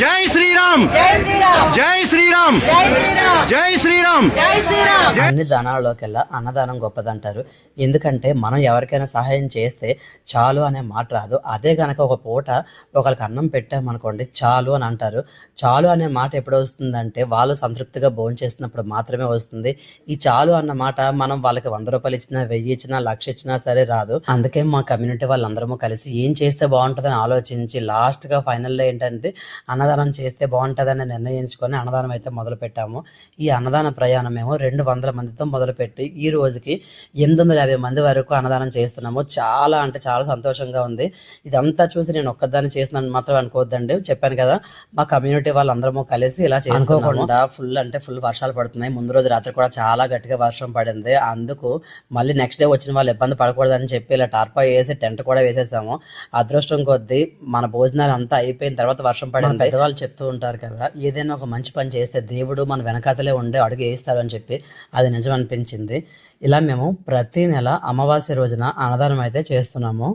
జై శ్రీరామ్ జై శ్రీరామ్ జై శ్రీరామ్ జై శ్రీరామ్ జై శ్రీరామ్ జై శ్రీరామ్. అన్ని దానాల్లోకెల్లా అన్నదానం గొప్పదంటారు. ఎందుకంటే మనం ఎవరికైనా సహాయం చేస్తే చాలు అనే మాట రాదు. అదే కనుక ఒక పూట ఒకరికి అన్నం పెట్టామనుకోండి చాలు అని అంటారు. చాలు అనే మాట ఎప్పుడు వస్తుందంటే వాళ్ళు సంతృప్తిగా భోజనం చేస్తున్నప్పుడు మాత్రమే వస్తుంది. ఈ చాలు అన్న మాట మనం వాళ్ళకి 100 రూపాయలు ఇచ్చినా 1000 ఇచ్చినా 1,00,000 ఇచ్చినా సరే రాదు. అందుకే మా కమ్యూనిటీ వాళ్ళందరము కలిసి ఏం చేస్తే బాగుంటుందని ఆలోచించి లాస్ట్గా ఫైనల్లో ఏంటంటే అన్నదానం చేస్తే బాగుంటుందని నిర్ణయించుకొని అన్నదానం అయితే మొదలు పెట్టాము. ఈ అన్నదాన ప్రయాణం మేము 200 మందితో మొదలుపెట్టి ఈ రోజుకి 850 మంది వరకు అన్నదానం చేస్తున్నాము. చాలా అంటే చాలా సంతోషంగా ఉంది. ఇదంతా చూసి నేను ఒక్కదాన్ని చేసినాను మాత్రం అనుకోవద్దండి. చెప్పాను కదా మా కమ్యూనిటీ వాళ్ళందరము కలిసి ఇలా చేసుకోకుండా ఫుల్ వర్షాలు పడుతున్నాయి. ముందు రోజు రాత్రి కూడా చాలా గట్టిగా వర్షం పడింది. అందుకు మళ్ళీ నెక్స్ట్ డే వచ్చిన వాళ్ళు ఇబ్బంది పడకూడదని చెప్పి ఇలా టార్పా వేసి టెంట్ కూడా వేసేసాము. అదృష్టం కొద్దీ మన భోజనాలు అంతా అయిపోయిన తర్వాత వర్షం పడింది. పెద్దవాళ్ళు చెప్తూ ఉంటారు కదా, ఏదైనా ఒక మంచి పని చేస్తే దేవుడు మన వెనకాతలే ఉండే అడుగు వేయిస్తారు అని చెప్పి అది నిజం అనిపించింది. ఇలా మేము ప్రతి నెల అమావాస్య రోజున అన్నదానం అయితే చేస్తున్నాము.